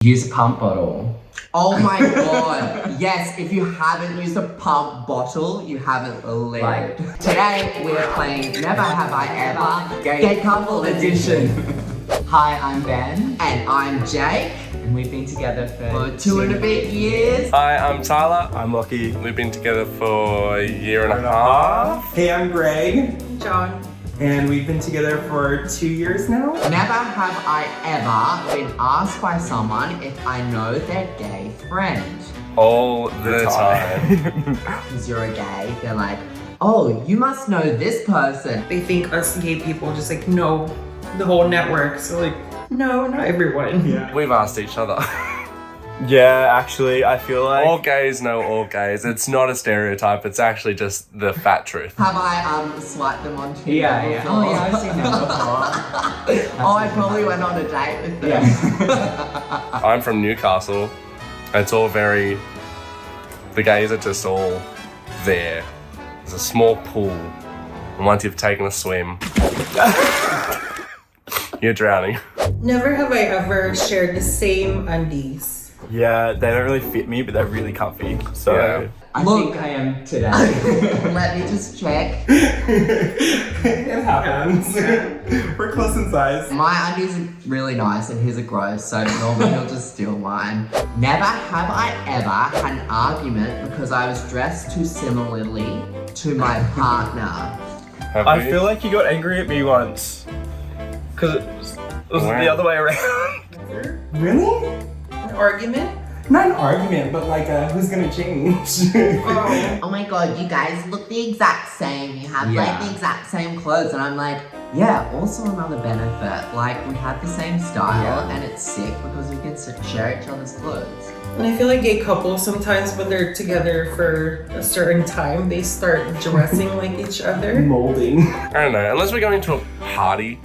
Use a pump bottle. Oh my god. Yes, if you haven't used a pump bottle, you haven't lived. Today, we're playing Never Have I Ever Gay Couple Edition. Hi, I'm Ben. And I'm Jake. And we've been together for 2 and a bit years. Hi, I'm Tyler. I'm Lockie. We've been together for a year and a half. Hey, I'm Greg. John. And we've been together for 2 years now. Never have I ever been asked by someone if I know their gay friend. All the time. Because you're a gay, they're like, oh, you must know this person. They think us gay people just like know the whole network. So like, no, not everyone. Yeah. We've asked each other. Yeah, actually, I feel like... All gays know all gays. It's not a stereotype. It's actually just the fat truth. Have I swiped them on Tinder Yeah. before? Oh yeah, I've seen that before. Oh, I probably went on a date with them. Yeah. I'm from Newcastle. It's all very... The gays are just all there. There's a small pool. And once you've taken a swim, you're drowning. Never have I ever shared the same undies. Yeah, they don't really fit me, but they're really comfy. So... Yeah. I Look. think I am today. Let me just check. It happens. We're close in size. My undies are really nice and his are gross, so normally he'll just steal mine. Never have I ever had an argument because I was dressed too similarly to my partner. Have I we? feel like you got angry at me once. Because it was Wow. the other way around. Really? An argument? Not an argument, but like who's gonna change? Oh. Oh my god, you guys look the exact same. You have like Yeah. the exact same clothes. And I'm like, yeah, also another benefit. Like, we have the same style Yeah. and it's sick because we can share each other's clothes. And I feel like gay couples sometimes when they're together for a certain time, they start dressing like each other. Molding. I don't know. Unless we're going to a party,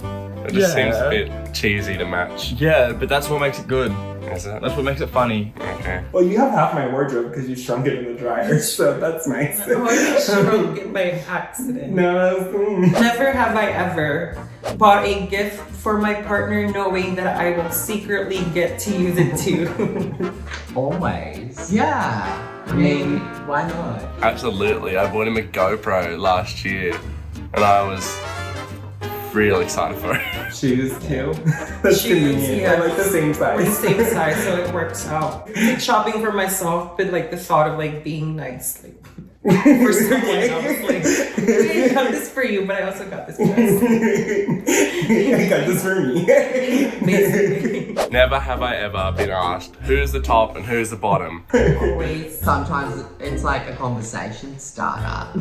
it just Yeah. seems a bit cheesy to match. Yeah, but that's what makes it good. Is it? That's what makes it funny. Okay. Well, you have half my wardrobe because you shrunk it in the dryer, so that's nice. Oh, I shrunk it by accident. No. Never have I ever bought a gift for my partner knowing that I will secretly get to use it too. Always. Yeah. I mean, why not? Absolutely. I bought him a GoPro last year, and I was real excited for it. Shoes too. That's Shoes, convenient. yeah. They're like the same We're the size. same size, so it works out. Like shopping for myself, but like the thought of like being nice, like for someone else, like I got this for you, but I also got this dress. I got this for me. Basically, Never have I ever been asked who's the top and who's the bottom. always. Sometimes it's like a conversation starter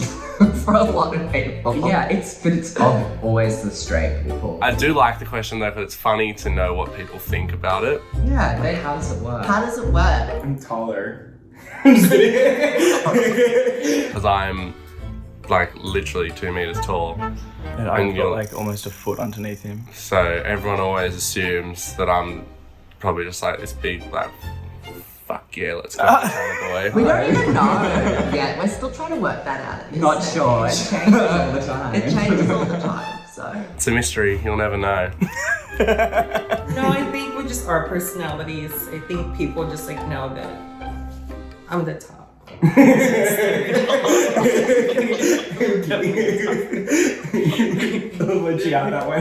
for a lot of people. Yeah, but it's always the straight people. I do like the question though, because it's funny to know what people think about it. Yeah. Then how does it work? How does it work? I'm taller. I'm just kidding. Because I'm like literally 2 meters tall. And I've got like almost a foot underneath him. So everyone always assumes that I'm probably just like this big like, fuck yeah, let's go kind of We boy. don't even know yet. We're still trying to work that out. at this Not stage. sure. It changes all the time. It changes all the time, so. It's a mystery, you'll never know. No, I think with just our personalities, I think people just like know that I'm the top. I'll let you out that way.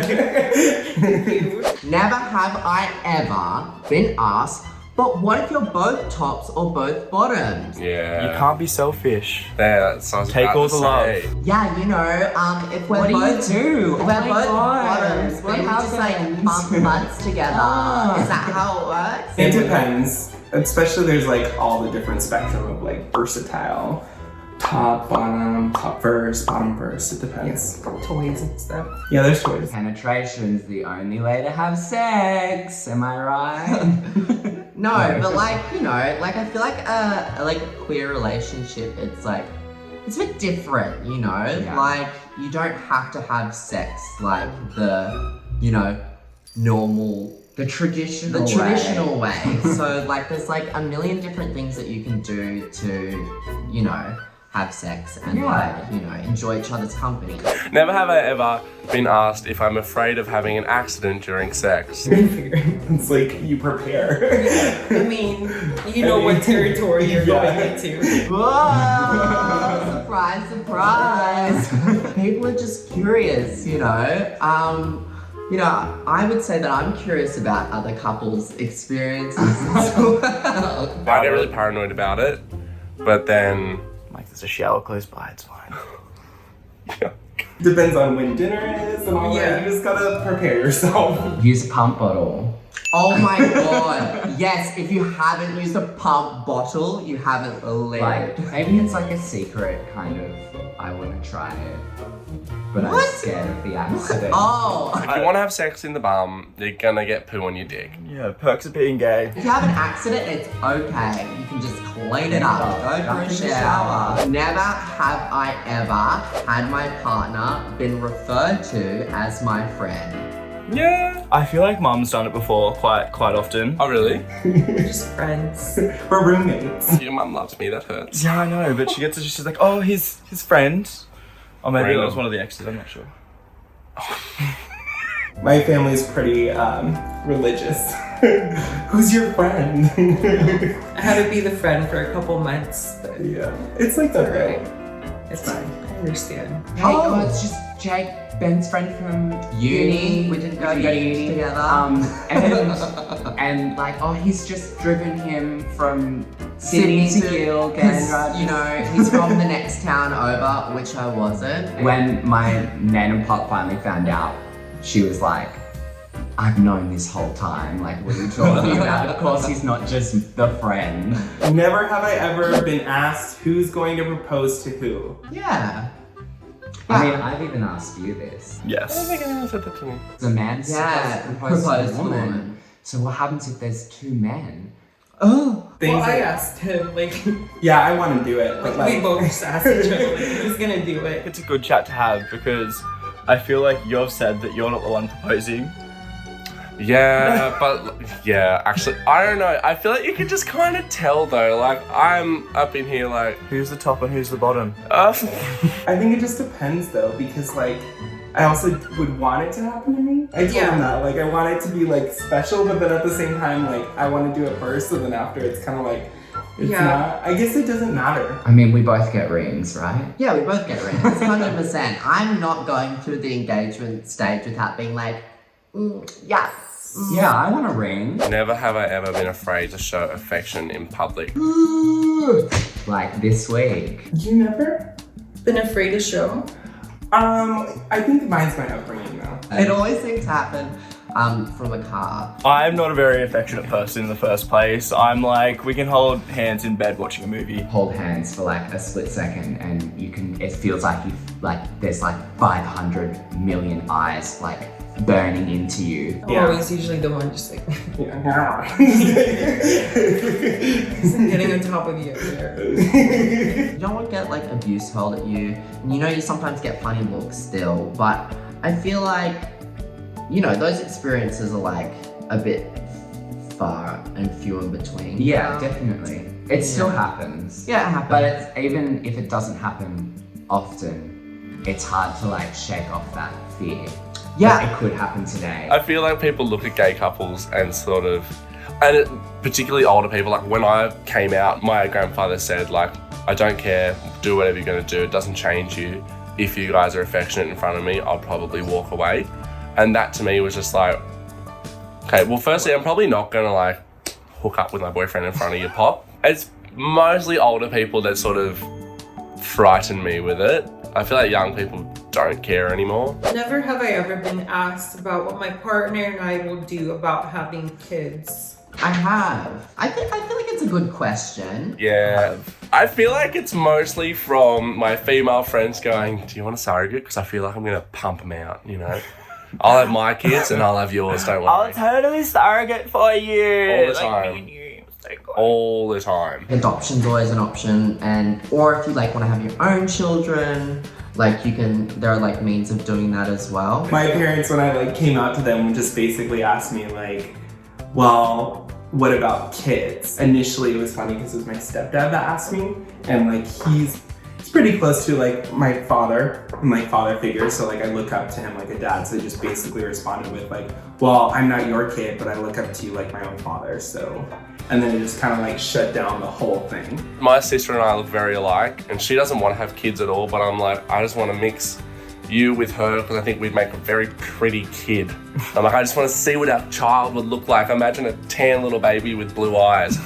Never have I ever been asked, but what if you're both tops or both bottoms? Yeah. You can't be selfish. There, that's what I was Take about all to the say. Yeah, you know, if we're What do you both do? if Oh we're my both God. bottoms, What then we just like happens? bump butts together. Ah. Is that how it works? It depends. Especially there's like all the different spectrum of like versatile. Top, verse, bottom verse. It depends. Toys and stuff. Yeah, there's choice. Penetration's the only way to have sex. Am I right? No, but like, you know, like I feel like a queer relationship, it's like, it's a bit different, you know? Yeah. Like, you don't have to have sex like the, you know, normal, The traditional way. So like, there's like a million different things that you can do to, you know, have sex and enjoy each other's company. Never have I ever been asked if I'm afraid of having an accident during sex. It's like you prepare. I mean, you know what territory you're going into. Whoa! Surprise, surprise! People are just curious, I would say that I'm curious about other couples' experiences as well. I get really paranoid about it, but then Like, there's a shower close by, it's fine. Depends on when dinner is and all that. You just gotta prepare yourself. Use a pump bottle. Oh my god. Yes, if you haven't used a pump bottle, you haven't lived. Like, maybe it's like a secret kind of, I want to try it. But I'm scared of the accident. Oh! if you want to have sex in the bum, you're gonna get poo on your dick. Yeah, perks of being gay. If you have an accident, it's okay. You can just clean it up. Go for a shower. Never have I ever had my partner been referred to as my friend. Yeah. I feel like Mum's done it before quite often. Oh, really? We're just friends. We're roommates. Your mum loves me, that hurts. Yeah, I know, but she's like, oh, his friend. Or maybe Random. it was one of the exes, I'm not sure. My family's pretty religious. Who's your friend? I had to be the friend for a couple months, but Yeah. It's like that, alright. right? It's fine. I understand. Hey, oh, it's just Jake, Ben's friend from Uni. We didn't go to uni together. And like, oh, he's just driven him from Sydney to Gilgan. He's from the next town over, which I wasn't. When my nan and pop finally found out, she was like, I've known this whole time. Like, what are you talking about? Of course, he's not just the friend. Never have I ever been asked who's going to propose to who. Yeah. I mean, I've even asked you this. I don't Yes. think anyone said that to me. The man's supposed to propose to the woman. So what happens if there's two men? Oh. Things Well, I like- asked him, Yeah, I want to do it, but we like, both just asked each other, who's gonna do it? It's a good chat to have because I feel like you've said that you're not the one proposing. Yeah, but actually, I don't know. I feel like you can just kind of tell though. Like, I'm up in here like, Who's the top and who's the bottom? I think it just depends though, because like, I also would want it to happen to me. I told him that, like, I want it to be like special, but then at the same time, like, I want to do it first, so then after it's kind of like, it's not. I guess it doesn't matter. I mean, we both get rings, right? Yeah, we both get rings, 100%. I'm not going through the engagement stage without being like, yes. Yeah, I want a ring. never have I ever been afraid to show affection in public. Like this week. You never? Been afraid to show? I think mine's my upbringing though. It always seems to happen from a car. I'm not a very affectionate person in the first place. I'm like, we can hold hands in bed watching a movie. Hold hands for like a split second and it feels like there's like 500 million eyes like burning into you. I'm always usually the one just like Yeah. getting on top of you. You don't want to get like abuse hurled at you. And you sometimes get funny looks still, but I feel like, those experiences are like a bit far and few in between. Yeah, definitely. It still happens. Yeah, it happens. But it's even if it doesn't happen often, it's hard to like shake off that fear. Yeah. That it could happen today. I feel like people look at gay couples and particularly older people, like when I came out, my grandfather said like, I don't care, do whatever you're gonna do, it doesn't change you. If you guys are affectionate in front of me, I'll probably walk away. And that to me was just like, okay, well firstly, I'm probably not gonna like hook up with my boyfriend in front of your pop. It's mostly older people that sort of frighten me with it. I feel like young people don't care anymore. Never have I ever been asked about what my partner and I will do about having kids. I have. I feel like it's a good question. Yeah. I feel like it's mostly from my female friends going, do you want a surrogate? Because I feel like I'm going to pump them out, I'll have my kids and I'll have yours, don't worry. totally surrogate for you. All the time. All the time. Adoption's always an option, or if you like want to have your own children, like there are like means of doing that as well. My parents, when I like came out to them, just basically asked me like, well, what about kids? Initially it was funny because it was my stepdad that asked me, and like It's pretty close to like my father and like father figure. So like I look up to him like a dad. So I just basically responded with like, well, I'm not your kid, but I look up to you like my own father. So, and then it just kind of like shut down the whole thing. My sister and I look very alike, and she doesn't want to have kids at all, but I'm like, I just want to mix you with her because I think we'd make a very pretty kid. I'm like, I just want to see what our child would look like. Imagine a tan little baby with blue eyes.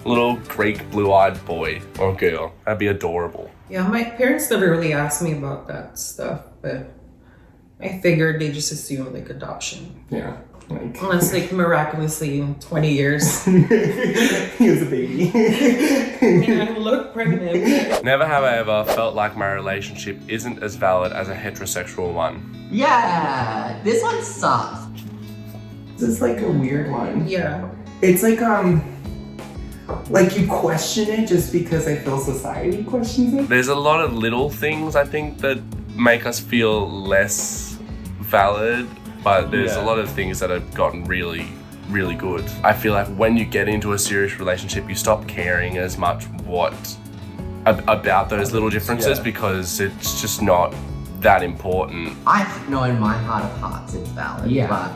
Little Greek blue-eyed boy or girl. That'd be adorable. Yeah, my parents never really asked me about that stuff, but I figured they just assumed like adoption. Yeah. Like, Unless like miraculously in 20 years. he was a baby. And I look pregnant. Never have I ever felt like my relationship isn't as valid as a heterosexual one. Yeah, this one sucks. This is like a weird one. Yeah. It's like you question it just because I feel society questions it. There's a lot of little things I think that make us feel less valid, but there's a lot of things that have gotten really, really good. I feel like when you get into a serious relationship, you stop caring as much about those little differences because it's just not that important. I know in my heart of hearts it's valid, Yeah. but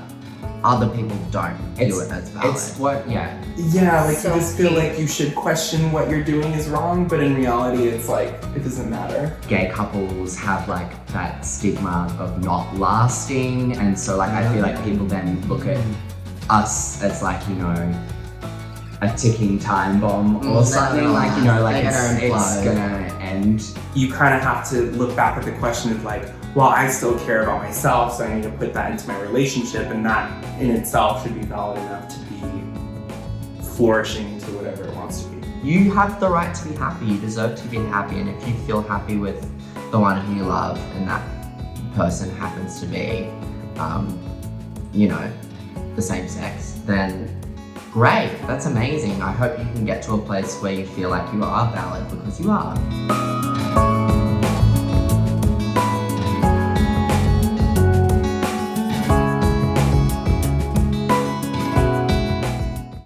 other people don't view it as valid. It's what, yeah. Yeah, like you just feel Self-hate. like you should question what you're doing is wrong, but in reality it's like, it doesn't matter. Gay couples have like that stigma of not lasting, and so like I feel like people then look at us as like, you know, a ticking time bomb or they're something, gonna like, you know, last, like they're gonna it's implode. gonna end. You kind of have to look back at the question of like, well, I still care about myself, so I need to put that into my relationship, and that in itself should be valid enough to be flourishing into whatever it wants to be. You have the right to be happy. You deserve to be happy, and if you feel happy with the one who you love, and that person happens to be, you know, the same sex, then great. That's amazing. I hope you can get to a place where you feel like you are valid, because you are.